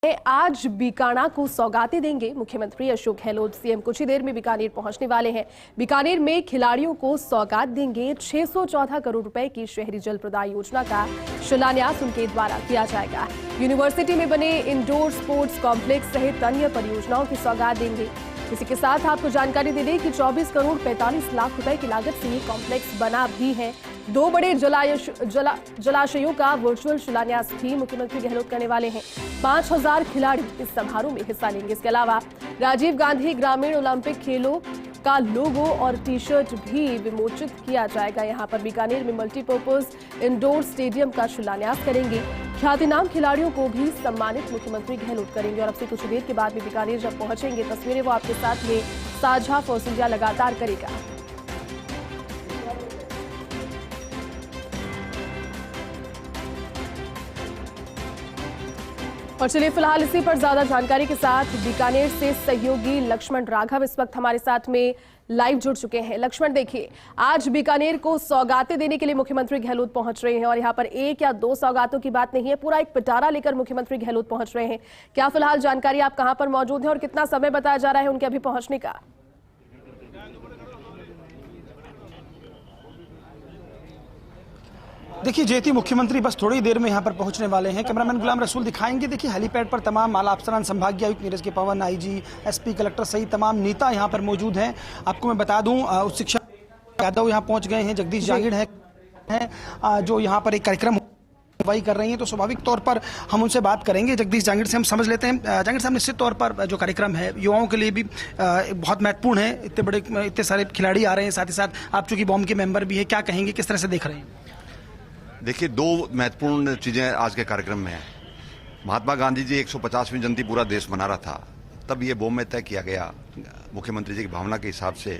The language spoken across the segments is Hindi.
आज बीकाना को सौगातें देंगे मुख्यमंत्री अशोक गहलोत। सीएम कुछ ही देर में बीकानेर पहुंचने वाले हैं। बीकानेर में खिलाड़ियों को सौगात देंगे। 614 करोड़ रुपए की शहरी जल प्रदाय योजना का शिलान्यास उनके द्वारा किया जाएगा। यूनिवर्सिटी में बने इंडोर स्पोर्ट्स कॉम्प्लेक्स सहित अन्य परियोजनाओं की सौगात देंगे। इसी के साथ आपको जानकारी दे दें कि 24 करोड़ 45 लाख रुपए की लागत से ये कॉम्प्लेक्स बना भी है। 2 बड़े जलाशयों का वर्चुअल शिलान्यास भी मुख्यमंत्री गहलोत करने वाले हैं। 5000 खिलाड़ी इस समारोह में हिस्सा लेंगे। इसके अलावा राजीव गांधी ग्रामीण ओलंपिक खेलों का लोगो और टी शर्ट भी विमोचित किया जाएगा। यहां पर बीकानेर में मल्टीपर्पज इंडोर स्टेडियम का शिलान्यास करेंगे। ख्यातिनाम खिलाड़ियों को भी सम्मानित मुख्यमंत्री गहलोत करेंगे। और अब से कुछ देर के बाद भी बीकानेर जब पहुंचेंगे, तस्वीरें वो आपके साथ में साझा फोर्स इंडिया लगातार करेगा। और चलिए फिलहाल इसी पर ज्यादा जानकारी के साथ बीकानेर से सहयोगी लक्ष्मण राघव इस वक्त हमारे साथ में लाइव जुड़ चुके हैं। लक्ष्मण, देखिए, आज बीकानेर को सौगातें देने के लिए मुख्यमंत्री गहलोत पहुंच रहे हैं और यहां पर 1 या 2 सौगातों की बात नहीं है, पूरा एक पिटारा लेकर मुख्यमंत्री गहलोत पहुंच रहे हैं। क्या फिलहाल जानकारी, आप कहां पर मौजूद हैं और कितना समय बताया जा रहा है उनके अभी पहुंचने का? देखिए जेती, मुख्यमंत्री बस थोड़ी देर में यहाँ पर पहुंचने वाले हैं। कैमरामैन गुलाम रसूल दिखाएंगे। देखिए हेलीपैड पर तमाम माला अफसरान, संभागीय आयुक्त नीरज के पवन, आईजी, एसपी, कलेक्टर सहित तमाम नेता यहाँ पर मौजूद हैं। आपको मैं बता दूं, उच्च शिक्षा यादव यहाँ पहुँच गए हैं, जगदीश जांगिड़ हैं जो यहाँ पर एक कार्यक्रम वही कर रही हैं, तो स्वाभाविक तौर पर हम उनसे बात करेंगे। जगदीश जांगिड़ से हम समझ लेते हैं। जांगिड़ साहब, निश्चित तौर पर जो कार्यक्रम है युवाओं के लिए भी बहुत महत्वपूर्ण है। इतने सारे खिलाड़ी आ रहे हैं, साथ ही साथ आप चूंकि बॉम के मेंबर भी हैं, क्या कहेंगे, किस तरह से देख रहे हैं? देखिए, 2 महत्वपूर्ण चीजें आज के कार्यक्रम में हैं। महात्मा गांधी जी 150वीं जयंती पूरा देश मना रहा था, तब ये बॉम में तय किया गया मुख्यमंत्री जी की भावना के हिसाब से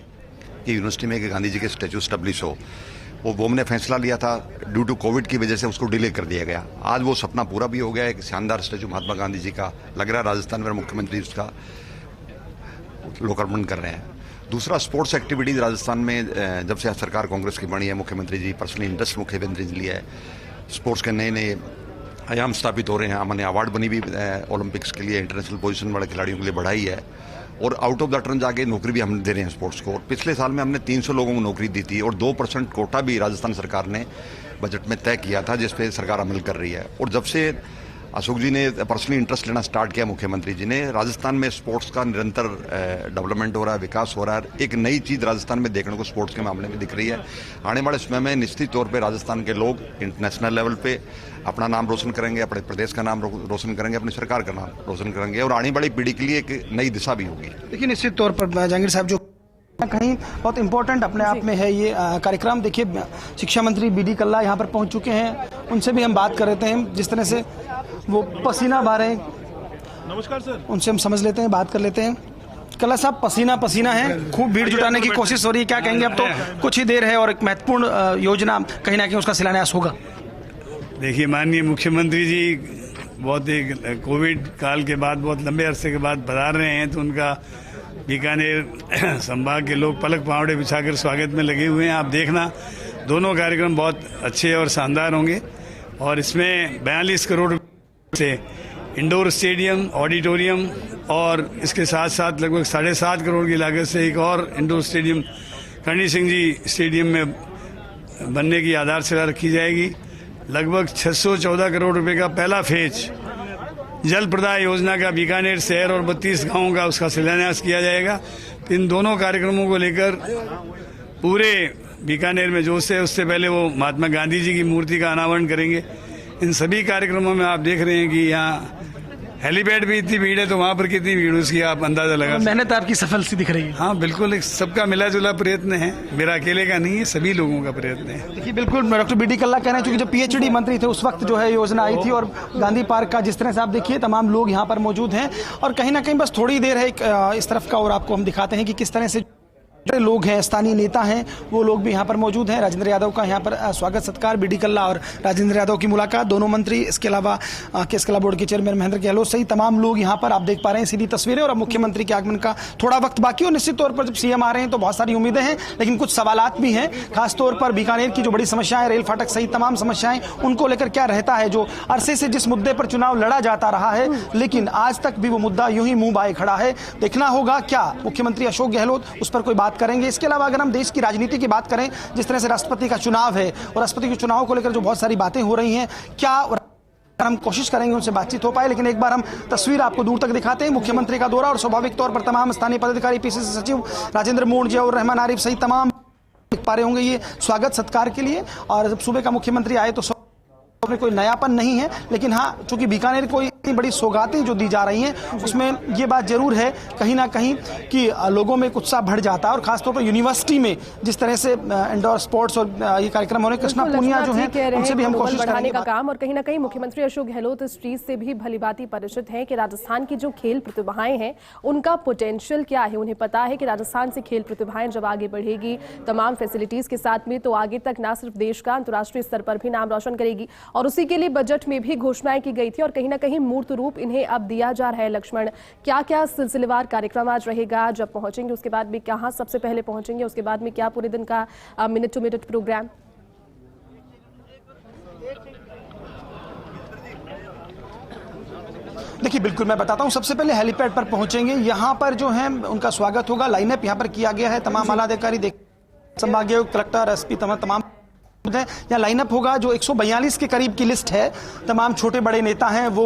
कि यूनिवर्सिटी में कि गांधी जी के स्टैचू स्टैब्लिश हो। वो बॉम ने फैसला लिया था, ड्यू टू कोविड की वजह से उसको डिले कर दिया गया। आज वो सपना पूरा भी हो गया है। एक शानदार स्टैचू महात्मा गांधी जी का लग रहा है राजस्थान में, मुख्यमंत्री उसका लोकार्पण कर रहे हैं। दूसरा, स्पोर्ट्स एक्टिविटीज राजस्थान में जब से सरकार कांग्रेस की बनी है, मुख्यमंत्री जी पर्सनली इंटरेस्ट मुख्यमंत्री जी लिया है। स्पोर्ट्स के नए नए आयाम स्थापित हो रहे हैं। हमने अवार्ड बनी भी ओलंपिक्स के लिए, इंटरनेशनल पोजीशन वाले खिलाड़ियों के लिए बढ़ाई है। और आउट ऑफ द टर्न जाके नौकरी भी हम दे रहे हैं स्पोर्ट्स को। और पिछले साल में हमने 300 लोगों को नौकरी दी थी और 2% कोटा भी राजस्थान सरकार ने बजट में तय किया था, जिस पे सरकार अमल कर रही है। और जब से अशोक जी ने पर्सनली इंटरेस्ट लेना स्टार्ट किया, मुख्यमंत्री जी ने, राजस्थान में स्पोर्ट्स का निरंतर डेवलपमेंट हो रहा है, विकास हो रहा है। एक नई चीज राजस्थान में देखने को स्पोर्ट्स के मामले में दिख रही है। आने वाले समय में निश्चित तौर पे राजस्थान के लोग इंटरनेशनल लेवल पे अपना नाम रोशन करेंगे, अपने प्रदेश का नाम रोशन करेंगे, अपनी सरकार का नाम रोशन करेंगे और आने वाली पीढ़ी के लिए एक नई दिशा भी होगी। देखिए निश्चित तौर पर जांगिड़ साहब, जो कहीं बहुत इंपॉर्टेंट अपने आप में है ये कार्यक्रम। देखिए शिक्षा मंत्री बीडी कल्ला यहाँ पर पहुँच चुके हैं, उनसे भी हम बात कर लेते हैं। जिस तरह से वो पसीना बहा रहे हैं, नमस्कार सर, उनसे हम समझ लेते हैं, बात कर लेते हैं। कल्ला साहब, पसीना पसीना है, खूब भीड़ जुटाने की कोशिश हो रही है, क्या कहेंगे? अब तो कुछ ही देर है और एक महत्वपूर्ण योजना कहीं ना कहीं उसका शिलान्यास होगा। देखिए, माननीय मुख्यमंत्री जी बहुत एक कोविड काल के बाद, बहुत लंबे अरसे के बाद पधार रहे हैं, तो उनका बीकानेर संभाग के लोग पलक पावड़े बिछाकर स्वागत में लगे हुए हैं। आप देखना, दोनों कार्यक्रम बहुत अच्छे और शानदार होंगे। और इसमें 42 करोड़ से इंडोर स्टेडियम, ऑडिटोरियम और इसके साथ साथ लगभग 7.5 करोड़ की लागत से एक और indoor stadium Karni Singh ji stadium में बनने की आधारशिला रखी जाएगी। लगभग 614 करोड़ रुपए का पहला फेज जल प्रदाय योजना का बीकानेर शहर और 32 गांवों का उसका शिलान्यास किया जाएगा। इन दोनों कार्यक्रमों को लेकर पूरे बीकानेर में जोश है। उससे पहले वो महात्मा गांधी जी की मूर्ति का अनावरण करेंगे। इन सभी कार्यक्रमों में आप देख रहे हैं कि यहाँ हेलीपैड भी इतनी भीड़ है, तो वहाँ पर कितनी भीड़ उसकी आप अंदाजा लगा। मेहनत आपकी सफल सी दिख रही है। हाँ बिल्कुल, एक सबका मिला जुला प्रयत्न है, मेरा अकेले का नहीं है, सभी लोगों का प्रयत्न है। देखिए बिल्कुल, डॉक्टर बीडी कल्ला कह रहे हैं, क्योंकि जब पीएचडी मंत्री थे उस वक्त जो है योजना आई थी। और गांधी पार्क का जिस तरह से आप देखिए, तमाम लोग यहाँ पर मौजूद हैं और कहीं ना कहीं बस थोड़ी देर है इस तरफ का, और आपको हम दिखाते हैं कि किस तरह से लोग हैं, स्थानीय नेता हैं, वो लोग भी यहाँ पर मौजूद हैं। राजेंद्र यादव का यहाँ पर स्वागत सत्कार, बीडी कल्ला और राजेंद्र यादव की मुलाकात, दोनों मंत्री, इसके अलावा केस कला बोर्ड के चेयरमैन महेंद्र गहलोत सही तमाम लोग यहाँ पर आप देख पा रहे हैं सीधी तस्वीरें। और अब मुख्यमंत्री के आगमन का थोड़ा वक्त बाकी और निश्चित तौर पर जब सीएम आ रहे हैं तो बहुत सारी उम्मीदें हैं, लेकिन कुछ सवालात भी हैं, खासतौर पर बीकानेर की जो बड़ी समस्याएं, रेल फाटक सहित तमाम समस्याएं, उनको लेकर क्या रहता है। जो अरसे से जिस मुद्दे पर चुनाव लड़ा जाता रहा है, लेकिन आज तक भी वो मुद्दा यूं ही मुंह बाए खड़ा है। देखना होगा क्या मुख्यमंत्री अशोक गहलोत उस पर कोई बात करेंगे। इसके अलावा अगर हम देश की राजनीति की बात करें, जिस तरह से राष्ट्रपति का चुनाव है और राष्ट्रपति के चुनाव को लेकर जो बहुत सारी बातें हो रही हैं, क्या हम कोशिश करेंगे उनसे बातचीत हो पाए। लेकिन एक बार हम तस्वीर आपको दूर तक दिखाते हैं। मुख्यमंत्री का दौरा और स्वाभाविक तौर पर तमाम स्थानीय पदाधिकारी, पीसीसी सचिव राजेंद्र मोड़, जयौर रहमान आरिफ सहित तमाम दिख पा रहे होंगे ये स्वागत सत्कार के लिए। और जब सुबह का मुख्यमंत्री आए तो में कोई नयापन नहीं है, लेकिन हाँ, चूंकि बीकानेर को इतनी बड़ी सौगातें जो दी जा रही हैं, उसमें ये बात जरूर है कहीं ना कहीं कि लोगों में उत्साह बढ़ जाता है। और खासतौर पर यूनिवर्सिटी में जिस तरह से इंडोर स्पोर्ट्स और ये कार्यक्रम हो रहे हैं, कृष्णा पूनिया जो है उनसे भी हम कोशिश बढ़ाने का काम। और कहीं ना कहीं मुख्यमंत्री अशोक गहलोत इस चीज से भी भलीभांति परिचित हैं कि राजस्थान की जो खेल प्रतिभाएं हैं उनका पोटेंशियल क्या है। उन्हें पता है कि राजस्थान से खेल प्रतिभाएं जब आगे बढ़ेगी तमाम फैसिलिटीज के साथ में, तो आगे तक ना सिर्फ देश का, अंतर्राष्ट्रीय स्तर पर भी नाम रोशन करेगी। और उसी के लिए बजट में भी घोषणाएं की गई थी और कहीं ना कहीं मूर्त रूप इन्हें अब दिया जा रहा है। लक्ष्मण, क्या क्या सिलसिलेवार कार्यक्रम आज रहेगा, जब पहुंचेंगे उसके बाद भी कहां सबसे पहले पहुंचेंगे, उसके बाद में क्या पूरे दिन का मिनट टू मिनट प्रोग्राम? देखिए, बिल्कुल मैं बताता हूं। सबसे पहले हेलीपैड पर पहुंचेंगे, यहां पर जो है उनका स्वागत होगा। लाइनअप यहां पर किया गया है, तमाम आलाधिकारी, संभागीय कलेक्टर, एसपी, तमाम यहाँ लाइनअप होगा। जो 142 के करीब की लिस्ट है, तमाम छोटे बड़े नेता हैं, वो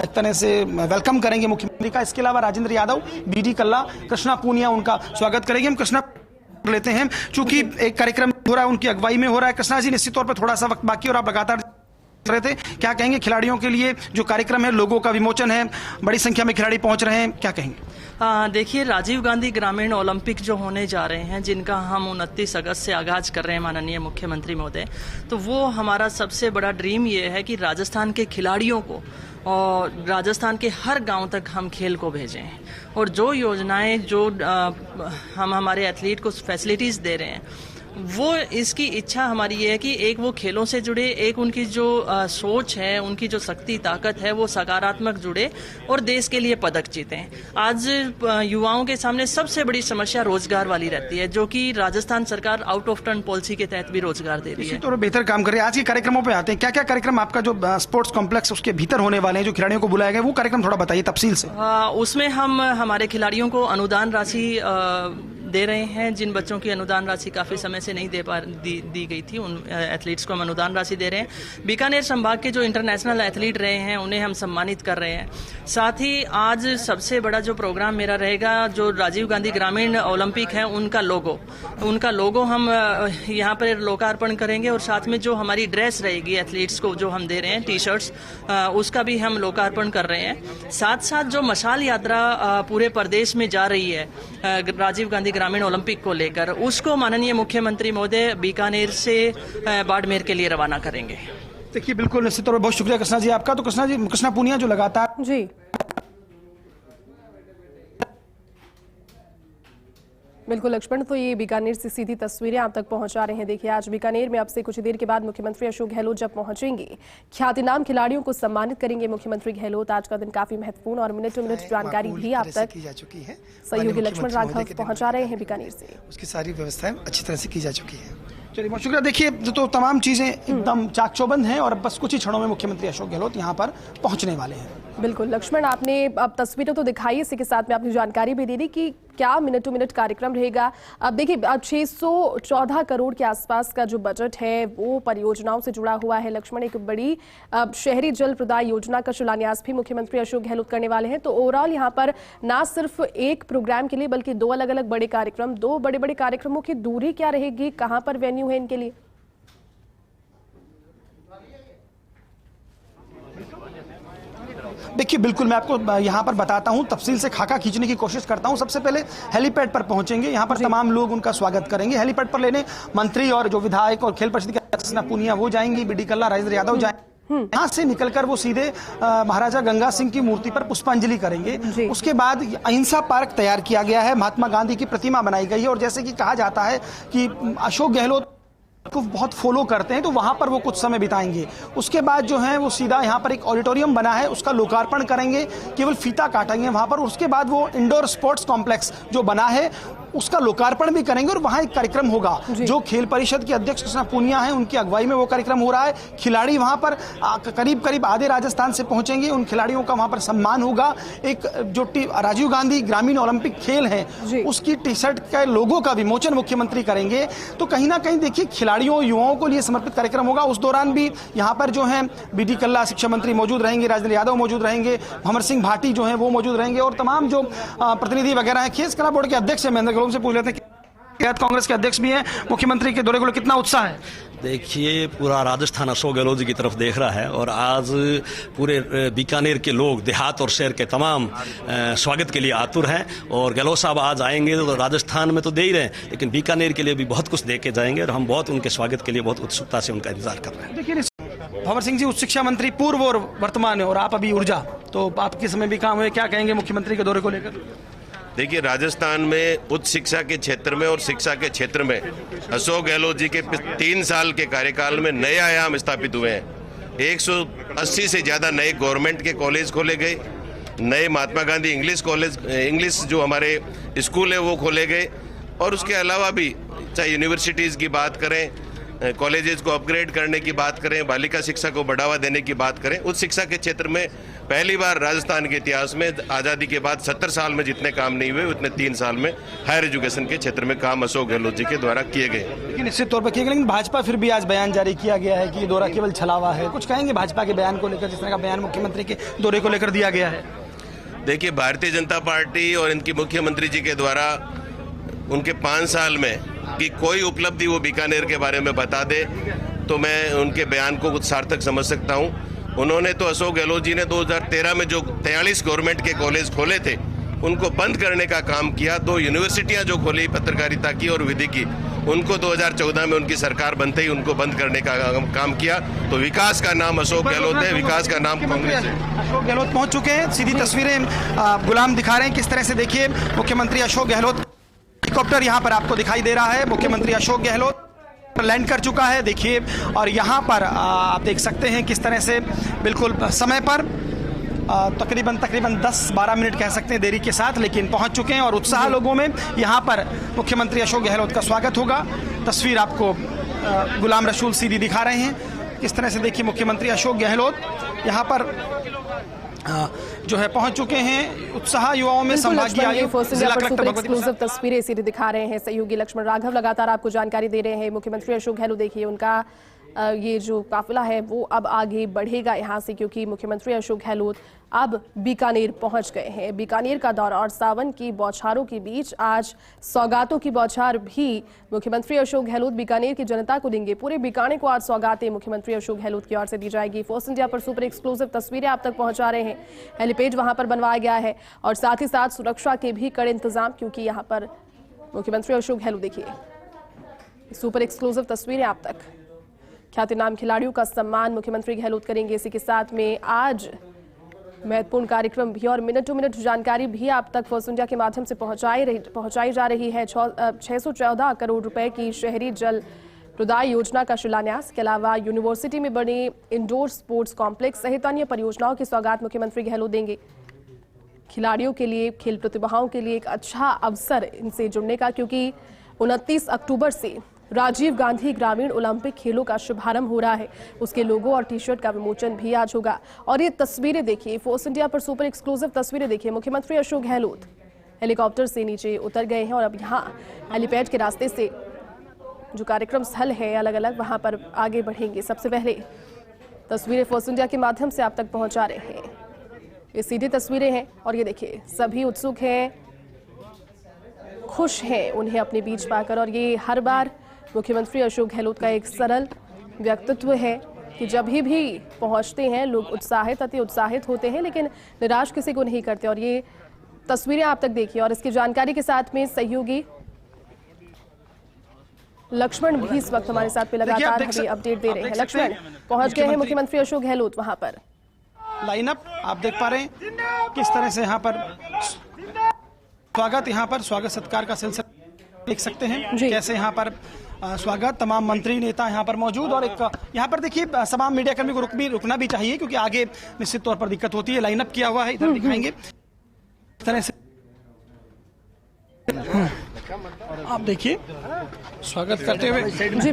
एक तरह से वेलकम करेंगे मुख्यमंत्री का। इसके अलावा राजेंद्र यादव, बीडी कल्ला, कृष्णा पूनिया उनका स्वागत करेंगे। हम कृष्णा लेते हैं, चूंकि एक कार्यक्रम हो रहा है, उनकी अगुवाई में हो रहा है। कृष्णा जी, निश्चित तौर पर थोड़ा सा वक्त बाकी और आप लगातार रहे थे, क्या कहेंगे खिलाड़ियों के लिए जो कार्यक्रम है, लोगों का विमोचन है, बड़ी संख्या में खिलाड़ी पहुंच रहे हैं, क्या कहेंगे? देखिए, राजीव गांधी ग्रामीण ओलंपिक जो होने जा रहे हैं, जिनका हम 29 अगस्त से आगाज कर रहे हैं माननीय मुख्यमंत्री महोदय, तो वो हमारा सबसे बड़ा ड्रीम ये है कि राजस्थान के खिलाड़ियों को और राजस्थान के हर गांव तक हम खेल को भेजें। और जो योजनाएं जो हम हमारे एथलीट को फैसिलिटीज दे रहे हैं, वो इसकी इच्छा हमारी ये है कि एक वो खेलों से जुड़े, एक उनकी जो सोच है, उनकी जो शक्ति ताकत है, वो सकारात्मक जुड़े और देश के लिए पदक जीतें। आज युवाओं के सामने सबसे बड़ी समस्या रोजगार वाली रहती है, जो कि राजस्थान सरकार आउट ऑफ टर्न पॉलिसी के तहत भी रोजगार दे रही है। तो बेहतर काम कर रही है। आज के कार्यक्रमों पे आते हैं, क्या क्या कार्यक्रम आपका जो स्पोर्ट्स कॉम्प्लेक्स उसके भीतर होने वाले हैं, जो खिलाड़ियों को बुलाया गया, वो कार्यक्रम थोड़ा बताइए तफसील से। उसमें हम हमारे खिलाड़ियों को अनुदान राशि दे रहे हैं। जिन बच्चों की अनुदान राशि काफ़ी समय से नहीं दी गई थी, उन एथलीट्स को हम अनुदान राशि दे रहे हैं। बीकानेर संभाग के जो इंटरनेशनल एथलीट रहे हैं, उन्हें हम सम्मानित कर रहे हैं। साथ ही आज सबसे बड़ा जो प्रोग्राम मेरा रहेगा, जो राजीव गांधी ग्रामीण ओलंपिक है, उनका लोगो हम यहाँ पर लोकार्पण करेंगे। और साथ में जो हमारी ड्रेस रहेगी एथलीट्स को जो हम दे रहे हैं, टी शर्ट्स, उसका भी हम लोकार्पण कर रहे हैं। साथ साथ जो मशाल यात्रा पूरे प्रदेश में जा रही है राजीव गांधी ग्रामीण ओलंपिक को लेकर, उसको माननीय मुख्यमंत्री महोदय बीकानेर से बाड़मेर के लिए रवाना करेंगे। देखिए, बिल्कुल निश्चित तौर पर बहुत शुक्रिया कृष्णा जी आपका। तो कृष्णा जी, कृष्णा पूनिया जो लगातार जी बिल्कुल लक्ष्मण, तो ये बीकानेर से सीधी तस्वीरें आप तक पहुंचा रहे हैं। देखिए, आज बीकानेर में अब से कुछ देर के बाद मुख्यमंत्री अशोक गहलोत जब पहुंचेंगे, ख्यातिनाम खिलाड़ियों को सम्मानित करेंगे मुख्यमंत्री गहलोत। आज का दिन काफी महत्वपूर्ण और मिनट टू मिनट जानकारी भी आप तक सहयोगी लक्ष्मण राघव पहुंचा रहे हैं बीकानेर से। उसकी सारी व्यवस्थाएं अच्छी तरह से की जा चुकी है। चलिए, बहुत शुक्रिया। देखिए, तो तमाम चीजें एकदम चाक चौबंद हैं और बस कुछ ही क्षणों में मुख्यमंत्री अशोक गहलोत यहाँ पर पहुंचने वाले हैं। बिल्कुल लक्ष्मण, आपने अब तस्वीरें तो दिखाई, इसी के साथ में आपने जानकारी भी दे दी कि क्या मिनट टू मिनट कार्यक्रम रहेगा। अब देखिए, अब 614 करोड़ के आसपास का जो बजट है वो परियोजनाओं से जुड़ा हुआ है। लक्ष्मण, एक बड़ी शहरी जल प्रदाय योजना का शिलान्यास भी मुख्यमंत्री अशोक गहलोत करने वाले हैं। तो ओवरऑल यहाँ पर ना सिर्फ एक प्रोग्राम के लिए बल्कि दो अलग अलग बड़े कार्यक्रम, दो बड़े बड़े कार्यक्रमों की दूरी क्या रहेगी, कहाँ पर वेन्यू है इनके लिए? देखिए, बिल्कुल मैं आपको यहाँ पर बताता हूँ, तफसील से खाका खींचने की कोशिश करता हूँ। सबसे पहले हेलीपैड पर पहुंचेंगे, यहाँ पर तमाम लोग उनका स्वागत करेंगे। हेलीपैड पर लेने मंत्री और जो विधायक और खेल परिषद के कृष्णा पूनिया वो जाएंगी, बीडी कल्ला, राजेंद्र यादव जाएंगे। यहाँ से निकलकर वो सीधे महाराजा गंगा सिंह की मूर्ति पर पुष्पांजलि करेंगे। उसके बाद अहिंसा पार्क तैयार किया गया है, महात्मा गांधी की प्रतिमा बनाई गई है और जैसे कि कहा जाता है कि अशोक गहलोत को बहुत फॉलो करते हैं तो वहां पर वो कुछ समय बिताएंगे। उसके बाद जो है वो सीधा यहाँ पर एक ऑडिटोरियम बना है उसका लोकार्पण करेंगे, केवल फीता काटेंगे वहां पर। उसके बाद वो इंडोर स्पोर्ट्स कॉम्प्लेक्स जो बना है उसका लोकार्पण भी करेंगे और वहां एक कार्यक्रम होगा। जो खेल परिषद के अध्यक्ष कृष्णा पूनिया हैं उनकी अगुवाई में वो कार्यक्रम हो रहा है। खिलाड़ी वहां पर करीब आधे राजस्थान से पहुंचेंगे, उन खिलाड़ियों का वहां पर सम्मान होगा। एक जो राजीव गांधी ग्रामीण ओलंपिक खेल है उसकी टी शर्ट के लोगो का विमोचन मुख्यमंत्री करेंगे। तो कहीं ना कहीं देखिए खिलाड़ियों युवाओं को लिए समर्पित कार्यक्रम होगा। उस दौरान भी यहाँ पर जो है बीडी कल्ला शिक्षा मंत्री मौजूद रहेंगे, राजेंद्र यादव मौजूद रहेंगे, भंवर सिंह भाटी जो है वो मौजूद रहेंगे और तमाम जो प्रतिनिधि वगैरह है। खेल कला बोर्ड के अध्यक्ष महेंद्र से पूछ लेते हैं, कांग्रेस के अध्यक्ष भी हैं, मुख्यमंत्री के दौरे को कितना उत्साह है? देखिए पूरा राजस्थान अशोक गहलोत जी की तरफ देख रहा है और आज पूरे बीकानेर के लोग देहात और शहर के तमाम स्वागत के लिए आतुर हैं और गहलोत साहब आज आएंगे तो राजस्थान में तो दे ही रहे हैं लेकिन बीकानेर के लिए भी बहुत कुछ दे के जाएंगे और हम बहुत उनके स्वागत के लिए बहुत उत्सुकता से उनका इंतजार कर रहे हैं। देखिए भंवर सिंह जी उच्च शिक्षा मंत्री पूर्व और वर्तमान है और आप अभी ऊर्जा, तो आपके समय भी काम हुए, क्या कहेंगे मुख्यमंत्री के दौरे को लेकर? देखिए राजस्थान में उच्च शिक्षा के क्षेत्र में और शिक्षा के क्षेत्र में अशोक गहलोत जी के 3 साल के कार्यकाल में नए आयाम स्थापित हुए हैं। 180 से ज़्यादा नए गवर्नमेंट के कॉलेज खोले गए, नए महात्मा गांधी इंग्लिश जो हमारे स्कूल है वो खोले गए और उसके अलावा भी चाहे यूनिवर्सिटीज़ की बात करें, कॉलेजेस को अपग्रेड करने की बात करें, बालिका शिक्षा को बढ़ावा देने की बात करें, उच्च शिक्षा के क्षेत्र में पहली बार राजस्थान के इतिहास में आज़ादी के बाद 70 साल में जितने काम नहीं हुए उतने 3 साल में हायर एजुकेशन के क्षेत्र में काम अशोक गहलोत जी के द्वारा किए गए। लेकिन निश्चित तौर पर किए गए, लेकिन भाजपा फिर भी आज बयान जारी किया गया है कि ये दौरा केवल छलावा है। कुछ कहेंगे भाजपा के बयान को लेकर, जिस तरह का बयान मुख्यमंत्री के दौरे को लेकर दिया गया है? देखिए भारतीय जनता पार्टी और इनकी मुख्यमंत्री जी के द्वारा उनके 5 साल में कि कोई उपलब्धि वो बीकानेर के बारे में बता दे तो मैं उनके बयान को कुछ सार्थक समझ सकता हूँ। उन्होंने तो अशोक गहलोत जी ने 2013 में जो 43 गवर्नमेंट के कॉलेज खोले थे उनको बंद करने का काम किया। 2 यूनिवर्सिटियां जो खोली पत्रकारिता की और विधि की, उनको 2014 में उनकी सरकार बनते ही उनको बंद करने का काम किया। तो विकास का नाम अशोक गहलोत है, विकास का नाम कांग्रेस है। अशोक गहलोत पहुंच चुके हैं, सीधी तस्वीरें गुलाम दिखा रहे हैं किस तरह से। देखिए मुख्यमंत्री अशोक गहलोत, हेलीकॉप्टर यहाँ पर आपको दिखाई दे रहा है, मुख्यमंत्री अशोक गहलोत लैंड कर चुका है। देखिए और यहाँ पर आप देख सकते हैं किस तरह से बिल्कुल समय पर तकरीबन 10-12 मिनट कह सकते हैं देरी के साथ, लेकिन पहुँच चुके हैं और उत्साह लोगों में। यहाँ पर मुख्यमंत्री अशोक गहलोत का स्वागत होगा। तस्वीर आपको गुलाम रसूल सीधी दिखा रहे हैं किस तरह से। देखिए मुख्यमंत्री अशोक गहलोत यहाँ पर जो है पहुंच चुके हैं। उत्साह युवाओं में संभागीय आयुक्त जिला कलेक्टर एक्सक्लूसिव तस्वीरें सीधे दिखा रहे हैं सहयोगी लक्ष्मण राघव, लगातार आपको जानकारी दे रहे हैं। मुख्यमंत्री अशोक गहलोत देखिए उनका ये जो काफिला है वो अब आगे बढ़ेगा यहाँ से, क्योंकि मुख्यमंत्री अशोक गहलोत अब बीकानेर पहुंच गए हैं। बीकानेर का दौरा और सावन की बौछारों के बीच आज सौगातों की बौछार भी मुख्यमंत्री अशोक गहलोत बीकानेर की जनता को देंगे। पूरे बीकानेर को आज सौगातें मुख्यमंत्री अशोक गहलोत की ओर से दी जाएगी। फर्स्ट इंडिया पर सुपर एक्सक्लूसिव तस्वीरें आप तक पहुंचा रहे हैं। हेलीपैड वहां पर बनवाया गया है और साथ ही साथ सुरक्षा के भी कड़े इंतजाम, क्योंकि यहाँ पर मुख्यमंत्री अशोक गहलोत देखिए सुपर एक्सक्लूसिव तस्वीरें आप तक। ख्यातिनाम खिलाड़ियों का सम्मान मुख्यमंत्री गहलोत करेंगे। इसी के साथ में आज महत्वपूर्ण कार्यक्रम भी और मिनट टू मिनट जानकारी भी आप तक फर्स्ट इंडिया के माध्यम से पहुंचाई जा रही है। 614 करोड़ रुपए की शहरी जल प्रदाय योजना का शिलान्यास के अलावा यूनिवर्सिटी में बने इंडोर स्पोर्ट्स कॉम्प्लेक्स सहित अन्य परियोजनाओं की सौगात मुख्यमंत्री गहलोत देंगे। खिलाड़ियों के लिए, खेल प्रतिभाओं के लिए एक अच्छा अवसर इनसे जुड़ने का, क्योंकि 29 अक्टूबर से राजीव गांधी ग्रामीण ओलंपिक खेलों का शुभारंभ हो रहा है। उसके लोगो और टी शर्ट का विमोचन भी आज होगा। और ये तस्वीरें देखिए, फोर्स इंडिया पर सुपर एक्सक्लूसिव तस्वीरें देखिए। मुख्यमंत्री अशोक गहलोत हेलीकॉप्टर से नीचे उतर गए हैं और अब यहाँ हेलीपैड के रास्ते से जो कार्यक्रम स्थल है अलग अलग वहां पर आगे बढ़ेंगे। सबसे पहले तस्वीरें फर्स्ट इंडिया के माध्यम से आप तक पहुंचा रहे हैं। ये सीधी तस्वीरें हैं और ये देखिए सभी उत्सुक हैं, खुश हैं उन्हें अपने बीच पाकर। और ये हर बार मुख्यमंत्री अशोक गहलोत का एक सरल व्यक्तित्व है कि जब भी पहुंचते हैं लोग उत्साहित, अति उत्साहित होते हैं, लेकिन निराश किसी को नहीं करते। और ये तस्वीरें आप तक देखिए और इसकी जानकारी के साथ में सहयोगी लक्ष्मण भी इस वक्त हमारे साथ पे लगातार हमें अपडेट दे रहे हैं। लक्ष्मण, पहुंच गए हैं मुख्यमंत्री अशोक गहलोत वहां पर। लाइनअप आप देख पा रहे हैं किस तरह से यहाँ पर स्वागत, यहाँ पर स्वागत सत्कार का सिलसिला देख सकते हैं कैसे यहाँ पर स्वागत, तमाम मंत्री नेता यहाँ पर मौजूद। और एक यहाँ पर देखिए तमाम मीडिया कर्मी को रुकना भी चाहिए क्योंकि आगे निश्चित तौर पर दिक्कत होती है। लाइनअप किया हुआ है, इधर दिखाएंगे इस तरह से आप देखिए स्वागत करते हुए। जी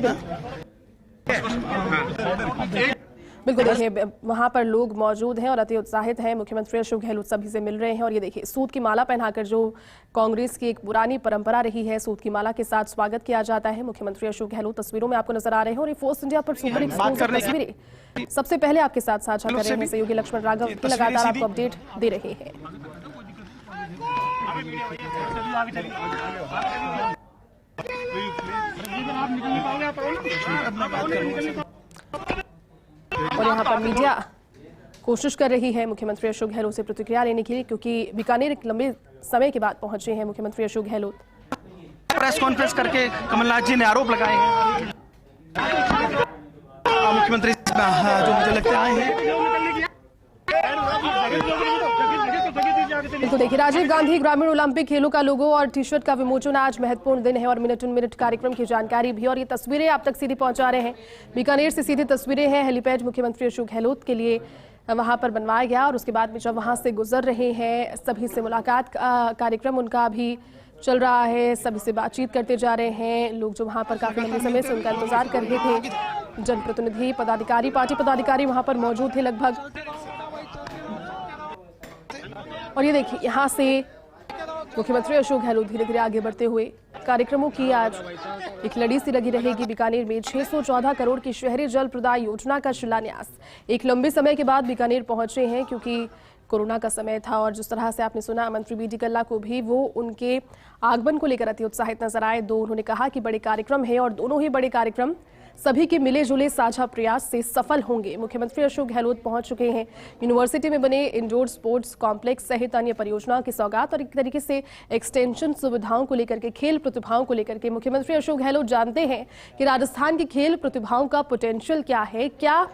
बिल्कुल, देखिए वहां पर लोग मौजूद हैं और अति उत्साहित हैं। मुख्यमंत्री अशोक गहलोत सभी से मिल रहे हैं और ये देखिए सूत की माला पहनाकर, जो कांग्रेस की एक पुरानी परंपरा रही है, सूत की माला के साथ स्वागत किया जाता है। मुख्यमंत्री अशोक गहलोत तस्वीरों में आपको नजर आ रहे हैं और ये फोर्स इंडिया पर सुपर एक्सक्लूसिव तस्वीरें सबसे पहले आपके साथ साझा कर रहे हैं सहयोगी लक्ष्मण राघव, लगातार आपको अपडेट दे रहे हैं। और यहाँ पर मीडिया कोशिश कर रही है मुख्यमंत्री अशोक गहलोत से प्रतिक्रिया लेने के लिए, क्योंकि बीकानेर एक लंबे समय के बाद पहुंचे हैं मुख्यमंत्री अशोक गहलोत। प्रेस कॉन्फ्रेंस करके कमलनाथ जी ने आरोप लगाए हैं मुख्यमंत्री जो मुझे लगता है आए हैं। तो देखिए, राजीव गांधी ग्रामीण ओलंपिक खेलों का लोगो और टी शर्ट का विमोचन आज महत्वपूर्ण दिन है और मिनट टू मिनट कार्यक्रम की जानकारी भी। और ये तस्वीरें आप तक सीधी पहुंचा रहे हैं, बीकानेर से सीधी तस्वीरें हैं। हेलीपैड मुख्यमंत्री अशोक गहलोत के लिए वहां पर बनवाया गया और उसके बाद में जब वहां से गुजर रहे हैं, सभी से मुलाकात का कार्यक्रम उनका भी चल रहा है, सभी से बातचीत करते जा रहे हैं। लोग जो वहां पर काफी लंबे समय से उनका इंतजार कर रहे थे, जनप्रतिनिधि, पदाधिकारी, पार्टी पदाधिकारी वहां पर मौजूद थे लगभग। और ये देखिए यहाँ से मुख्यमंत्री अशोक गहलोत धीरे धीरे आगे बढ़ते हुए कार्यक्रमों की आज एक लड़ी सी लगी रहेगी। बीकानेर में 614 करोड़ की शहरी जल प्रदाय योजना का शिलान्यास एक लंबे समय के बाद बीकानेर पहुंचे हैं, क्योंकि कोरोना का समय था और जिस तरह से आपने सुना मंत्री बीडी कल्ला को भी, वो उनके आगमन को लेकर अति उत्साहित नजर आए। उन्होंने कहा कि बड़े कार्यक्रम है और दोनों ही बड़े कार्यक्रम सभी के मिले जुले साझा प्रयास से सफल होंगे। मुख्यमंत्री अशोक गहलोत पहुंच चुके हैं यूनिवर्सिटी में बने इंडोर स्पोर्ट्स कॉम्प्लेक्स सहित अन्य परियोजनाओं की सौगात और एक तरीके से एक्सटेंशन सुविधाओं को लेकर के, खेल प्रतिभाओं को लेकर के। मुख्यमंत्री अशोक गहलोत जानते हैं कि राजस्थान की खेल प्रतिभाओं का पोटेंशियल क्या है, क्या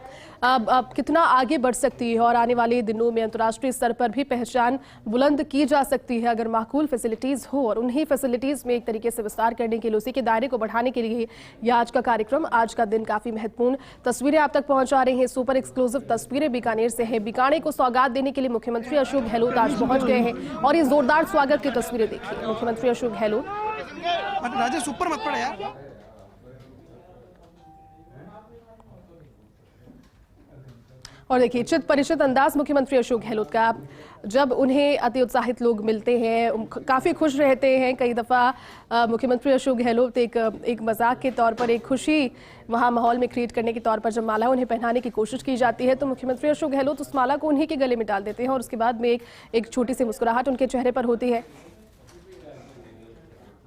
अब कितना आगे बढ़ सकती है और आने वाले दिनों में अंतर्राष्ट्रीय स्तर पर भी पहचान बुलंद की जा सकती है अगर माकूल फैसिलिटीज हो। और उन्हीं फैसिलिटीज में एक तरीके से विस्तार करने के लिए, उसी के दायरे को बढ़ाने के लिए ये आज का कार्यक्रम, आज का दिन काफी महत्वपूर्ण। तस्वीरें आप तक पहुंचा रहे हैं, सुपर एक्सक्लूसिव तस्वीरें बीकानेर से है। बीकानेर को सौगात देने के लिए मुख्यमंत्री अशोक गहलोत आज पहुंच गए हैं और ये जोरदार स्वागत की तस्वीरें देखिए। मुख्यमंत्री अशोक गहलोत, राजेश ऊपर मत पड़े यार। और देखिए चित परिचित अंदाज मुख्यमंत्री अशोक गहलोत का, जब उन्हें अति उत्साहित लोग मिलते हैं काफ़ी खुश रहते हैं। कई दफ़ा मुख्यमंत्री अशोक गहलोत एक मजाक के तौर पर, एक खुशी वहाँ माहौल में क्रिएट करने के तौर पर जब माला उन्हें पहनाने की कोशिश की जाती है तो मुख्यमंत्री अशोक गहलोत उस माला को उन्हीं के गले में डाल देते हैं और उसके बाद में एक छोटी सी मुस्कुराहट उनके चेहरे पर होती है।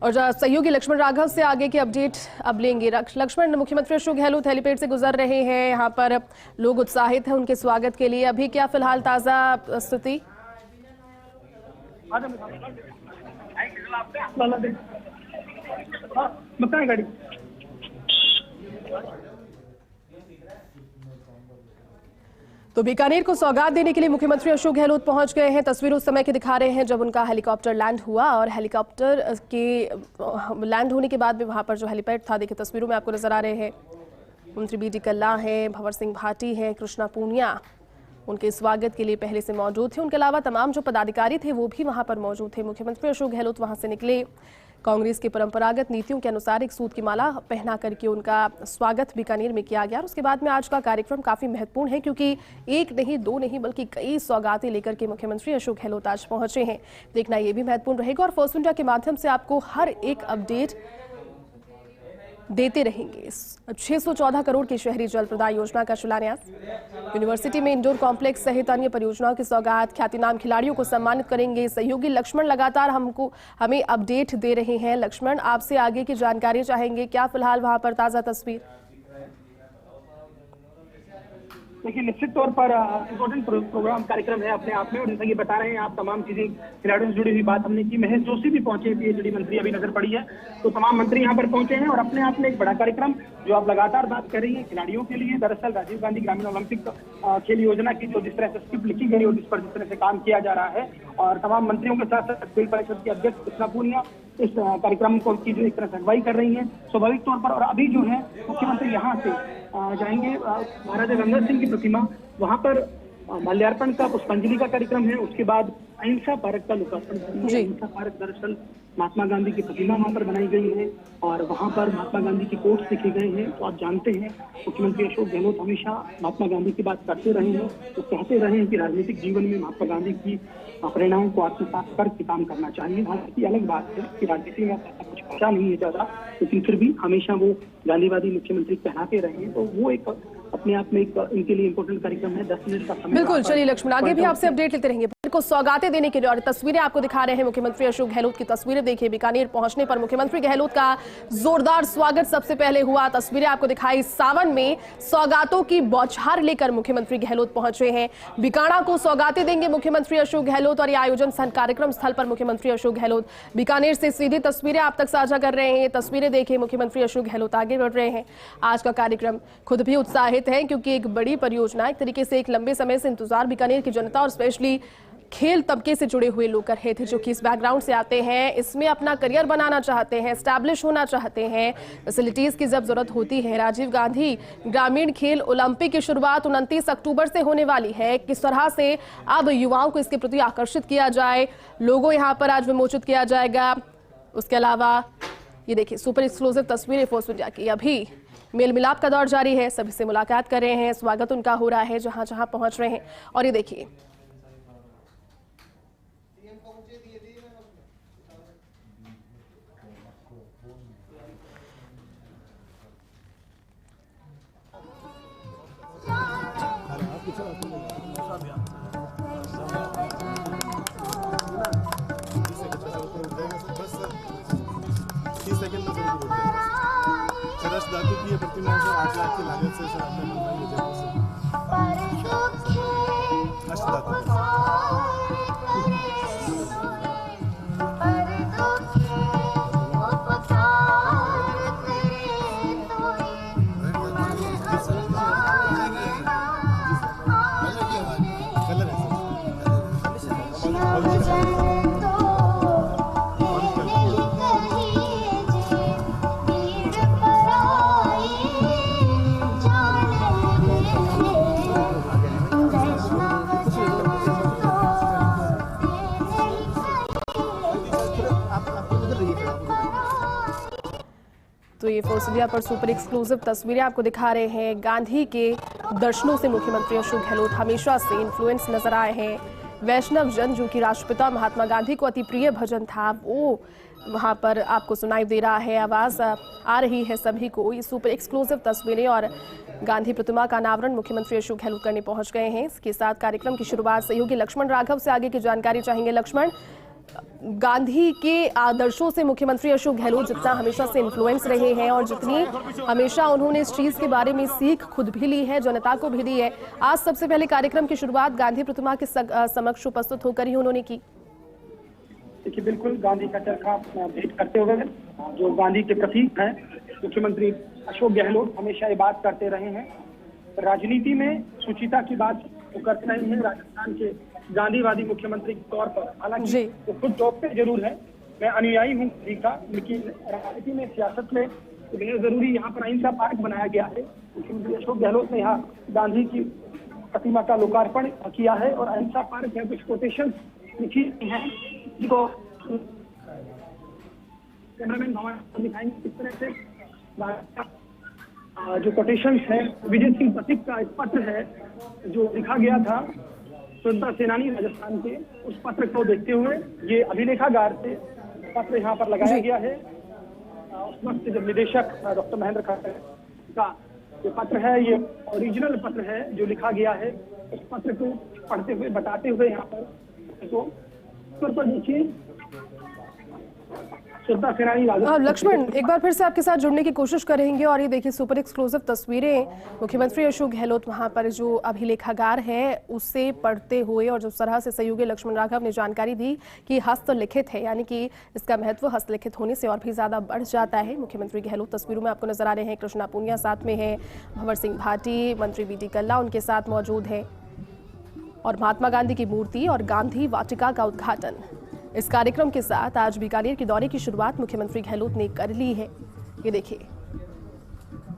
और सहयोगी लक्ष्मण राघव से आगे की अपडेट अब लेंगे। लक्ष्मण, मुख्यमंत्री अशोक गहलोत हेलीपैड से गुजर रहे हैं, यहाँ पर लोग उत्साहित हैं उनके स्वागत के लिए। अभी क्या फिलहाल ताजा स्थिति? तो बीकानेर को सौगात देने के लिए मुख्यमंत्री अशोक गहलोत पहुंच गए हैं। तस्वीर उस समय की दिखा रहे हैं जब उनका हेलीकॉप्टर लैंड हुआ और हेलीकॉप्टर के लैंड होने के बाद भी वहां पर जो हेलीपैड था, देखिए तस्वीरों में आपको नजर आ रहे हैं, मंत्री बीडी कल्ला हैं, भंवर सिंह भाटी हैं, कृष्णा पूनिया उनके स्वागत के लिए पहले से मौजूद थे। उनके अलावा तमाम जो पदाधिकारी थे वो भी वहां पर मौजूद थे। मुख्यमंत्री अशोक गहलोत वहां से निकले, कांग्रेस की परंपरागत नीतियों के अनुसार एक सूत की माला पहना करके उनका स्वागत बीकानेर में किया गया। और उसके बाद में आज का कार्यक्रम काफी महत्वपूर्ण है, क्योंकि एक नहीं, दो नहीं, बल्कि कई सौगातें लेकर के मुख्यमंत्री अशोक गहलोत आज पहुंचे हैं। देखना ये भी महत्वपूर्ण रहेगा और फर्स्ट इंडिया के माध्यम से आपको हर एक अपडेट देते रहेंगे। 614 करोड़ की शहरी जल प्रदाय योजना का शिलान्यास, यूनिवर्सिटी में इंडोर कॉम्प्लेक्स सहित अन्य परियोजनाओं की सौगात, ख्यातिनाम खिलाड़ियों को सम्मानित करेंगे। सहयोगी लक्ष्मण लगातार हमें अपडेट दे रहे हैं। लक्ष्मण, आपसे आगे की जानकारी चाहेंगे, क्या फिलहाल वहां पर ताजा तस्वीर? देखिए निश्चित तौर पर इम्पोर्टेंट प्रोग्राम कार्यक्रम है अपने आप में, और जैसा कि बता रहे हैं आप तमाम चीजें खिलाड़ियों से जुड़ी हुई बात हमने की। महेश जोशी भी पहुंचे, पीएचडी मंत्री अभी नजर पड़ी है, तो तमाम मंत्री यहाँ पर पहुंचे हैं और अपने आप में एक बड़ा कार्यक्रम जो आप लगातार बात कर रही है खिलाड़ियों के लिए। दरअसल राजीव गांधी ग्रामीण ओलंपिक खेल योजना की जो जिस तरह से स्क्रिप्ट लिखी गई और जिस पर जिस तरह से काम किया जा रहा है, और तमाम मंत्रियों के साथ साथ खेल परिषद के अध्यक्ष कृष्णा पूनिया इस कार्यक्रम को की जो एक तरह से अगुवाई कर रही है स्वाभाविक तौर पर। और अभी जो है मुख्यमंत्री यहाँ से जाएंगे महाराजा गंगा सिंह की प्रतिमा, वहां पर माल्यार्पण का पुष्पांजलि का कार्यक्रम है, उसके बाद अहिंसा पार्क का लोकार्पण करेंगे। अहिंसा पार्क दरअसल महात्मा गांधी की प्रतिमा वहां पर बनाई गई है और वहां पर महात्मा गांधी की कोट्स लिखे गए हैं। तो आप जानते हैं मुख्यमंत्री अशोक गहलोत हमेशा महात्मा गांधी की बात करते रहे हैं, तो कहते रहे हैं कि राजनीतिक जीवन में महात्मा गांधी की प्रेरणाओं को आत्मसात करके काम करना चाहिए। हालांकि अलग बात है कि राजनीति में ऐसा कुछ पता नहीं है ज्यादा, लेकिन फिर भी हमेशा वो गांधीवादी मुख्यमंत्री कहलाते रहे हैं, तो वो एक अपने आप में एक इनके लिए इम्पोर्टेंट कार्यक्रम है। 10 मिनट का समय। बिल्कुल, चलिए लक्ष्मण आगे भी आपसे अपडेट लेते रहेंगे। को सौगातें देने के लिए और तस्वीरें आपको दिखा रहे हैं मुख्यमंत्री अशोक गहलोत की तस्वीरें। देखिए बीकानेर पहुंचने पर मुख्यमंत्री गहलोत का जोरदार स्वागत सबसे पहले हुआ। तस्वीरें आपको दिखाई, सावन में सौगातों की बौछार लेकर मुख्यमंत्री गहलोत पहुंचे हैं। बीकाणा को सौगातें देंगे मुख्यमंत्री अशोक गहलोत और ये आयोजन स्थल कार्यक्रम स्थल पर मुख्यमंत्री अशोक गहलोत बीकानेर से सीधी तस्वीरें आप तक साझा कर रहे हैं। तस्वीरें देखिए, मुख्यमंत्री अशोक गहलोत आगे बढ़ रहे हैं। आज का कार्यक्रम खुद भी उत्साहित है क्योंकि एक बड़ी परियोजना, एक तरीके से एक लंबे समय से इंतजार बीकानेर की जनता और स्पेशली खेल तबके से जुड़े हुए लोग कर रहे थे, जो कि इस बैकग्राउंड से आते हैं, इसमें अपना करियर बनाना चाहते हैं, एस्टैब्लिश होना चाहते हैं। फैसिलिटीज की जब जरूरत होती है, राजीव गांधी ग्रामीण खेल ओलंपिक की शुरुआत 29 अक्टूबर से होने वाली है। किस तरह से अब युवाओं को इसके प्रति आकर्षित किया जाए, लोगों यहाँ पर आज विमोचित किया जाएगा। उसके अलावा ये देखिए सुपर एक्सक्लूसिव तस्वीरें फोर्स इंडिया की। अभी मेल मिलाप का दौर जारी है, सभी से मुलाकात कर रहे हैं, स्वागत उनका हो रहा है जहां जहां पहुंच रहे हैं। और ये देखिए धातु की प्रतिमा है, 8 लाख की लागत से सर आपने बनवाई है जगह तो ये फोर्स इंडिया पर सुपर एक्सक्लूसिव तस्वीरें आपको दिखा रहे हैं। गांधी के दर्शनों से मुख्यमंत्री अशोक गहलोत हमेशा से इन्फ्लुएंस नजर आए हैं। वैष्णव जन, जो कि राष्ट्रपिता महात्मा गांधी को अति प्रिय भजन था, वो वहां पर आपको सुनाई दे रहा है, आवाज आ रही है सभी को। ये सुपर एक्सक्लूसिव तस्वीरें और गांधी प्रतिमा का अनावरण मुख्यमंत्री अशोक गहलोत करने पहुंच गए हैं। इसके साथ कार्यक्रम की शुरुआत सहयोगी लक्ष्मण राघव से आगे की जानकारी चाहेंगे। लक्ष्मण, गांधी के आदर्शों से मुख्यमंत्री अशोक गहलोत जितना हमेशा से इन्फ्लुएंस रहे हैं और जितनी हमेशा उन्होंने इस चीज के बारे में सीख खुद भी ली है, जनता को भी दी है, आज सबसे पहले कार्यक्रम की शुरुआत गांधी प्रतिमा के समक्ष उपस्थित होकर ही उन्होंने की। देखिए बिल्कुल, गांधी का चरखा भेंट करते हुए जो गांधी के प्रतीक हैं मुख्यमंत्री अशोक गहलोत हमेशा ये बात करते रहे हैं। राजनीति में सुचिता की बात वो करते रहे हैं, राजस्थान के गांधीवादी मुख्यमंत्री के तौर पर। हालांकि वो खुद जॉब पे जरूर है, मैं अनुयायी हूँ का, लेकिन राजनीति में, सियासत में बेहद जरूरी यहाँ पर अहिंसा पार्क बनाया गया है। मुख्यमंत्री अशोक गहलोत ने यहाँ गांधी की प्रतिमा का लोकार्पण किया है और अहिंसा पार्क है, कुछ कोटेशन लिखी हैं जिनको कैमरामैन भवन दिखाएंगे किस तरह से जो कोटेशंस है। विजय सिंह पथिक का एक पत्र है जो लिखा गया था स्वतंत्रता सेनानी राजस्थान के, उस पत्र को देखते हुए ये अभिलेखागार से पत्र यहाँ पर लगाया गया है। उस वक्त जब निदेशक डॉक्टर महेंद्र खट्टर का ये पत्र है, ये ओरिजिनल पत्र है जो लिखा गया है। उस पत्र को पढ़ते हुए, बताते हुए यहाँ पर तो देखिए श्रद्धा सेनानी लक्ष्मण, एक बार फिर से आपके साथ जुड़ने की कोशिश करेंगे। और ये देखिए सुपर एक्सक्लूसिव तस्वीरें मुख्यमंत्री अशोक गहलोत वहां पर जो अभिलेखागार है उससे पढ़ते हुए, और जिस तरह से सहयोगी लक्ष्मण राघव ने जानकारी दी कि हस्तलिखित है, यानी कि इसका महत्व हस्तलिखित होने से और भी ज्यादा बढ़ जाता है। मुख्यमंत्री गहलोत तस्वीरों में आपको नजर आ रहे हैं, कृष्णा पूनिया साथ में है, भंवर सिंह भाटी, मंत्री बीटी कल्ला उनके साथ मौजूद है, और महात्मा गांधी की मूर्ति और गांधी वाटिका का उद्घाटन। इस कार्यक्रम के साथ आज बीकानेर के दौरे की शुरुआत मुख्यमंत्री गहलोत ने कर ली है। ये देखिए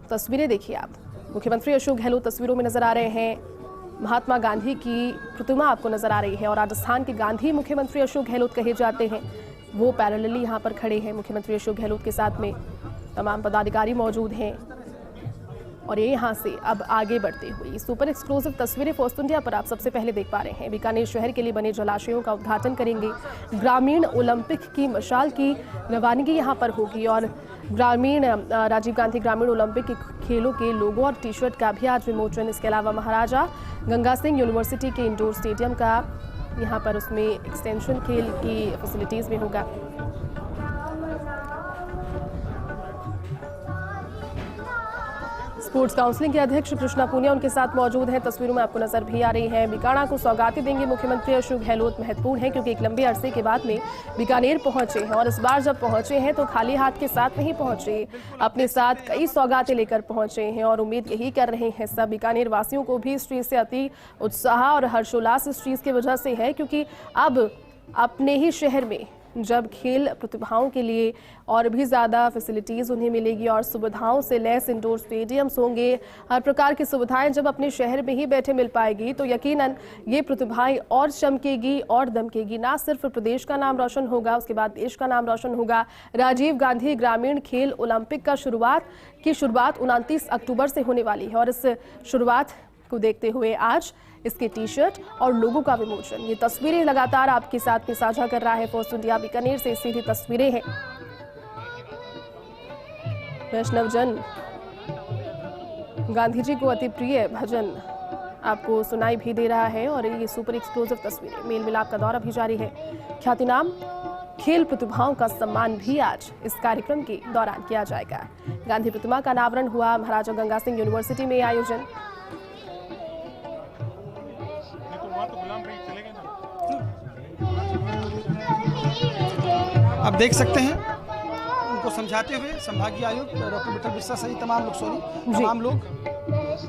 तस्वीरें, देखिए आप, मुख्यमंत्री अशोक गहलोत तस्वीरों में नजर आ रहे हैं। महात्मा गांधी की प्रतिमा आपको नजर आ रही है, और राजस्थान के गांधी मुख्यमंत्री अशोक गहलोत कहे जाते हैं, वो पैरेलली यहाँ पर खड़े हैं। मुख्यमंत्री अशोक गहलोत के साथ में तमाम पदाधिकारी मौजूद हैं, और ये यहाँ से अब आगे बढ़ते हुए सुपर एक्सक्लूसिव तस्वीरें फर्स्ट इंडिया पर आप सबसे पहले देख पा रहे हैं। बीकानेर शहर के लिए बने जलाशयों का उद्घाटन करेंगे, ग्रामीण ओलंपिक की मशाल की रवानगी यहाँ पर होगी, और ग्रामीण राजीव गांधी ग्रामीण ओलंपिक के खेलों के लोगो और टी शर्ट का भी आज विमोचन। इसके अलावा महाराजा गंगा सिंह यूनिवर्सिटी के इंडोर स्टेडियम का यहाँ पर उसमें एक्सटेंशन खेल की फैसिलिटीज में होगा। स्पोर्ट्स काउंसिलिंग के अध्यक्ष कृष्णा पूनिया उनके साथ मौजूद हैं, तस्वीरों में आपको नजर भी आ रही है। बीकाणा को सौगातें देंगे मुख्यमंत्री अशोक गहलोत महत्वपूर्ण है, क्योंकि एक लंबे अरसे के बाद में बीकानेर पहुंचे हैं, और इस बार जब पहुंचे हैं तो खाली हाथ के साथ नहीं पहुंचे, अपने साथ कई सौगातें लेकर पहुंचे हैं, और उम्मीद यही कर रहे हैं सब बीकानेर वासियों को भी इस चीज से अति उत्साह और हर्षोल्लास इस चीज की वजह से है, क्योंकि अब अपने ही शहर में जब खेल प्रतिभाओं के लिए और भी ज़्यादा फैसिलिटीज़ उन्हें मिलेगी, और सुविधाओं से लैस इंडोर स्टेडियम्स होंगे, हर प्रकार की सुविधाएं जब अपने शहर में ही बैठे मिल पाएगी, तो यकीनन ये प्रतिभाएं और चमकेगी और दमकेगी। ना सिर्फ प्रदेश का नाम रोशन होगा, उसके बाद देश का नाम रोशन होगा। राजीव गांधी ग्रामीण खेल ओलंपिक का शुरुआत 29 अक्टूबर से होने वाली है, और इस शुरुआत को देखते हुए आज इसके टी शर्ट और लोगों का विमोचन। ये तस्वीरें लगातार आपके साथ में साझा कर रहा है फर्स्ट इंडिया। बीकानेर से सीधी तस्वीरें हैं। वैष्णव जन गांधी जी को अति प्रिय भजन आपको सुनाई भी दे रहा है, और ये सुपर एक्सक्लूसिव तस्वीरें। मेल मिलाप का दौरा भी जारी है। ख्यातिनाम खेल प्रतिभाओं का सम्मान भी आज इस कार्यक्रम के दौरान किया जाएगा। गांधी प्रतिमा का अनावरण हुआ महाराजा गंगा सिंह यूनिवर्सिटी में आयोजन। आप देख सकते हैं उनको समझाते हुए संभागीय आयुक्त डॉक्टर विठल बिस्सा सहित तमाम लोग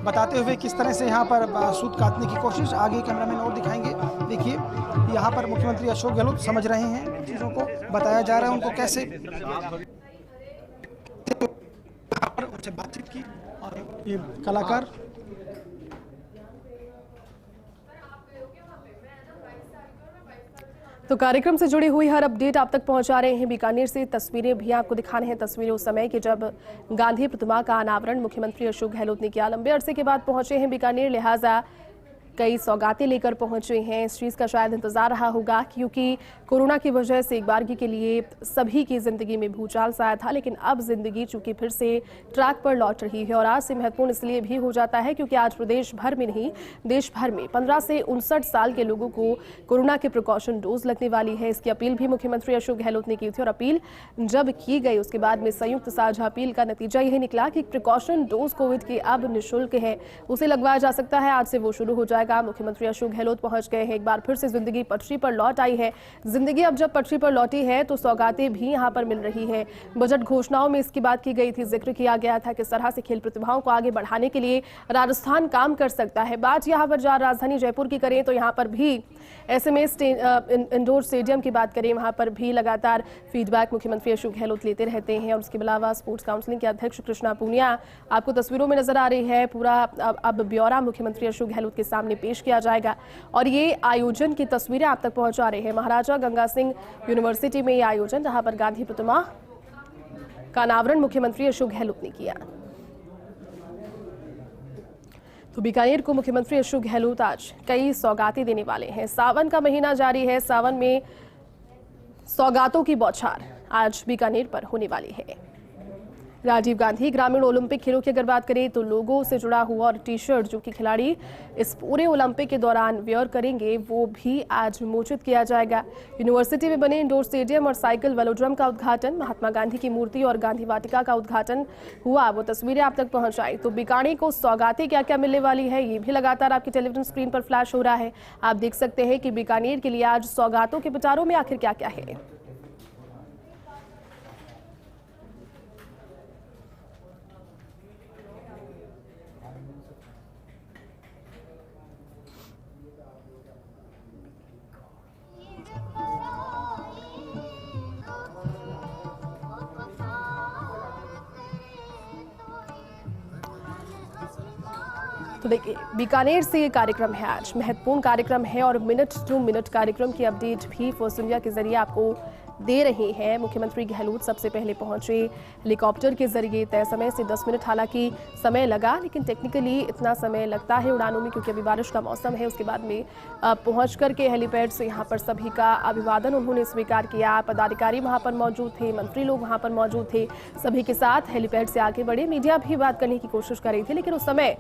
बताते हुए किस तरह से यहाँ पर सूत काटने की कोशिश। आगे कैमरामैन और दिखाएंगे। देखिए यहाँ पर मुख्यमंत्री अशोक गहलोत समझ रहे हैं चीज़ों को, बताया जा रहा है उनको कैसे उनसे बातचीत की। और ये कलाकार तो कार्यक्रम से जुड़ी हुई हर अपडेट आप तक पहुंचा रहे हैं। बीकानेर से तस्वीरें भी आपको दिखा रहे हैं। तस्वीरें उस समय के जब गांधी प्रतिमा का अनावरण मुख्यमंत्री अशोक गहलोत ने किया। लंबे अरसे के बाद पहुंचे हैं बीकानेर, लिहाजा कई सौगातें लेकर पहुंचे हैं। इस चीज़ का शायद इंतजार रहा होगा, क्योंकि कोरोना की वजह से एक बारगी के लिए सभी की ज़िंदगी में भूचाल सा आया था, लेकिन अब ज़िंदगी चूंकि फिर से ट्रैक पर लौट रही है। और आज से महत्वपूर्ण इसलिए भी हो जाता है क्योंकि आज प्रदेश भर में नहीं, देश भर में 15 से 59 साल के लोगों को कोरोना के प्रिकॉशन डोज लगने वाली है। इसकी अपील भी मुख्यमंत्री अशोक गहलोत ने की थी, और अपील जब की गई उसके बाद में संयुक्त साझा अपील का नतीजा यही निकला कि प्रिकॉशन डोज कोविड के अब निःशुल्क है, उसे लगवाया जा सकता है। आज से वो शुरू हो जाएगा। मुख्यमंत्री अशोक गहलोत पहुंच गए हैं। एक बार फिर से जिंदगी पटरी पर लौट आई है। जिंदगी अब जब पटरी पर लौटी है तो सौगातें भी यहां पर मिल रही है। बजट घोषणाओं में इसकी बात की गई थी, जिक्र किया गया था किस तरह से खेल प्रतिभाओं को आगे बढ़ाने के लिए राजस्थान काम कर सकता है। बात यहां पर राजधानी जयपुर की करें तो यहां पर भी एसएमएस इंडोर स्टेडियम की बात करें, वहां पर भी लगातार फीडबैक मुख्यमंत्री अशोक गहलोत लेते रहते हैं। और उसके अलावा स्पोर्ट्स काउंसिलिंग के अध्यक्ष कृष्णा पूनिया आपको तस्वीरों में नजर आ रही है। पूरा अब ब्यौरा मुख्यमंत्री अशोक गहलोत के सामने पेश किया जाएगा, और ये आयोजन की तस्वीरें आप तक पहुंचा रहे हैं। महाराजा गंगा सिंह यूनिवर्सिटी में ये आयोजन, जहां पर गांधी प्रतिमा का अनावरण मुख्यमंत्री अशोक गहलोत ने किया। तो बीकानेर को मुख्यमंत्री अशोक गहलोत आज कई सौगातें देने वाले हैं। सावन का महीना जारी है, सावन में सौगातों की बौछार आज बीकानेर पर होने वाली है। राजीव गांधी ग्रामीण ओलंपिक खेलों की अगर बात करें तो लोगों से जुड़ा हुआ और टी शर्ट जो कि खिलाड़ी इस पूरे ओलंपिक के दौरान वेयर करेंगे वो भी आज विमोचित किया जाएगा। यूनिवर्सिटी में बने इंडोर स्टेडियम और साइकिल वेलोड्रम का उद्घाटन, महात्मा गांधी की मूर्ति और गांधी वाटिका का उद्घाटन हुआ, वो तस्वीरें आप तक पहुंचाई। तो बीकानेर को सौगातें क्या क्या मिलने वाली है ये भी लगातार आपकी टेलीविजन स्क्रीन पर फ्लैश हो रहा है। आप देख सकते हैं कि बीकानेर के लिए आज सौगातों के पिटारों में आखिर क्या क्या है। तो देखिए, बीकानेर से ये कार्यक्रम है, आज महत्वपूर्ण कार्यक्रम है और मिनट टू मिनट कार्यक्रम की अपडेट भी फर्स्ट इंडिया के जरिए आपको दे रहे हैं। मुख्यमंत्री गहलोत सबसे पहले पहुंचे हेलीकॉप्टर के जरिए, तय समय से 10 मिनट हालांकि समय लगा, लेकिन टेक्निकली इतना समय लगता है उड़ानों में क्योंकि अभी बारिश का मौसम है। उसके बाद में पहुंच करके हेलीपैड से यहाँ पर सभी का अभिवादन उन्होंने स्वीकार किया। पदाधिकारी वहाँ पर मौजूद थे, मंत्री लोग वहाँ पर मौजूद थे, सभी के साथ हेलीपैड से आगे बढ़े। मीडिया भी बात करने की कोशिश कर रही थी, लेकिन उस समय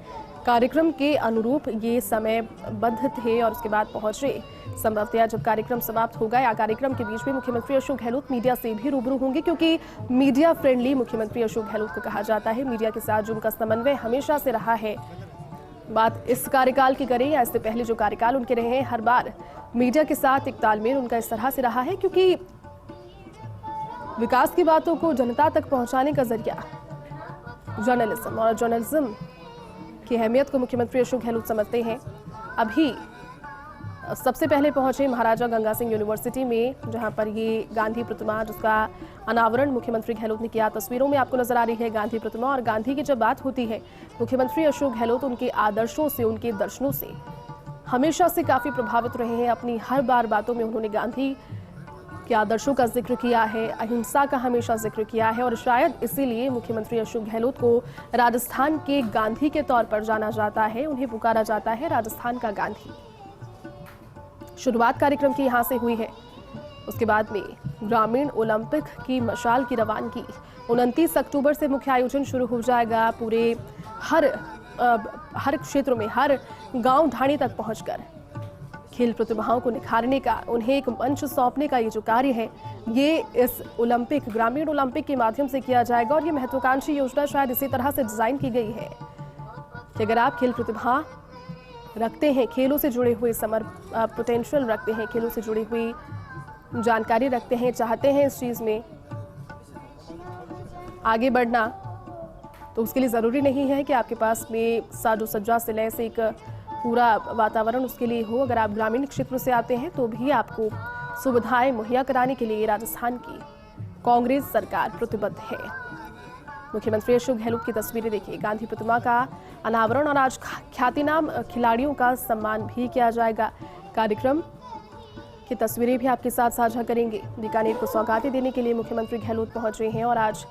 कार्यक्रम के अनुरूप ये समयबद्ध थे और उसके बाद पहुंचे। संभवतः जब कार्यक्रम समाप्त हो गया, कार्यक्रम के बीच में मुख्यमंत्री अशोक गहलोत मीडिया से भी रूबरू होंगे क्योंकि मीडिया फ्रेंडली मुख्यमंत्री अशोक गहलोत को कहा जाता है। मीडिया के साथ जो उनका समन्वय हमेशा से रहा है, बात इस कार्यकाल की करें या इससे पहले जो कार्यकाल उनके रहे हैं, हर बार मीडिया के साथ एक तालमेल उनका इस तरह से रहा है क्योंकि विकास की बातों को जनता तक पहुंचाने का जरिया जर्नलिज्म और जर्नलिज्म की अहमियत को मुख्यमंत्री अशोक गहलोत समझते हैं। अभी सबसे पहले पहुंचे महाराजा गंगा सिंह यूनिवर्सिटी में, जहां पर ये गांधी प्रतिमा जिसका अनावरण मुख्यमंत्री गहलोत ने किया। तस्वीरों में आपको नजर आ रही है गांधी प्रतिमा। और गांधी की जब बात होती है, मुख्यमंत्री अशोक गहलोत उनके आदर्शों से, उनके दर्शनों से हमेशा से काफी प्रभावित रहे हैं। अपनी हर बार बातों में उन्होंने गांधी के आदर्शों का जिक्र किया है, अहिंसा का हमेशा जिक्र किया है और शायद इसीलिए मुख्यमंत्री अशोक गहलोत को राजस्थान के गांधी के तौर पर जाना जाता है। उन्हें पुकारा जाता है राजस्थान का गांधी। शुरुआत कार्यक्रम की यहां से हुई है। उसके बाद में ग्रामीण ओलंपिक की मशाल की रवानगी 29 अक्टूबर से मुख्य आयोजन शुरू हो जाएगा। पूरे हर क्षेत्रों में, हर गांव ढाणी तक पहुंचकर खेल प्रतिभाओं को निखारने का, उन्हें एक मंच सौंपने का ये जो कार्य है, ये इस ओलंपिक, ग्रामीण ओलंपिक के माध्यम से किया जाएगा। और ये महत्वाकांक्षी योजना शायद इसी तरह से डिजाइन की गई है कि अगर आप खेल प्रतिभा रखते हैं, खेलों से जुड़े हुए पोटेंशियल रखते हैं, खेलों से जुड़ी हुई जानकारी रखते हैं, चाहते हैं इस चीज़ में आगे बढ़ना, तो उसके लिए ज़रूरी नहीं है कि आपके पास में साजो सज्जा से लैस एक पूरा वातावरण उसके लिए हो। अगर आप ग्रामीण क्षेत्र से आते हैं तो भी आपको सुविधाएं मुहैया कराने के लिए राजस्थान की कांग्रेस सरकार प्रतिबद्ध है। मुख्यमंत्री अशोक गहलोत की तस्वीरें देखिए, गांधी प्रतिमा का अनावरण और आज ख्यातिनाम खिलाड़ियों का सम्मान भी किया जाएगा। कार्यक्रम की तस्वीरें भी आपके साथ साझा करेंगे। बीकानेर को सौगातें देने के लिए मुख्यमंत्री गहलोत पहुंचे हैं और आज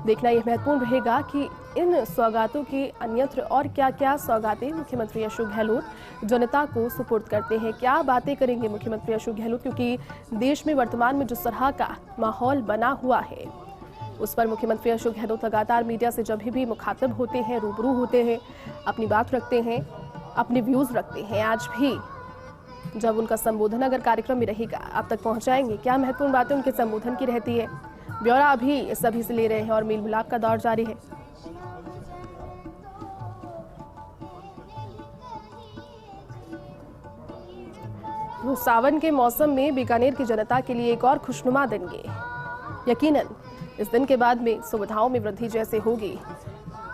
देखना यह महत्वपूर्ण रहेगा कि इन सौगातों के अन्यत्र और क्या क्या सौगातें मुख्यमंत्री अशोक गहलोत जनता को सुपुर्द करते हैं। क्या बातें करेंगे मुख्यमंत्री अशोक गहलोत, क्योंकि देश में वर्तमान में जिस तरह का माहौल बना हुआ है उस पर मुख्यमंत्री अशोक गहलोत लगातार मीडिया से जब भी मुखातिब होते हैं, रूबरू होते हैं, अपनी बात रखते हैं, अपने व्यूज़ रखते हैं। आज भी जब उनका संबोधन अगर कार्यक्रम में रहेगा, आप तक पहुंचाएंगे क्या महत्वपूर्ण बातें उनके संबोधन की रहती है। ब्यौरा अभी सभी से ले रहे हैं और मेल मिलाप का दौर जारी है। वो सावन के मौसम में बीकानेर की जनता के लिए एक और खुशनुमा दिन ये। यकीनन इस दिन के बाद में सुविधाओं में वृद्धि जैसे होगी।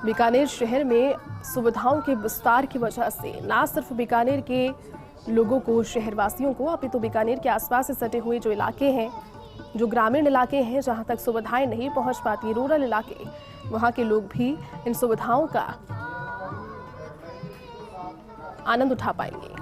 बीकानेर शहर में सुविधाओं के विस्तार की वजह से न सिर्फ बीकानेर के लोगों को, शहरवासियों को, अपितु बीकानेर के आसपास से सटे हुए जो इलाके हैं, जो ग्रामीण इलाके हैं जहां तक सुविधाएं नहीं पहुंच पाती, रूरल इलाके, वहां के लोग भी इन सुविधाओं का आनंद उठा पाएंगे।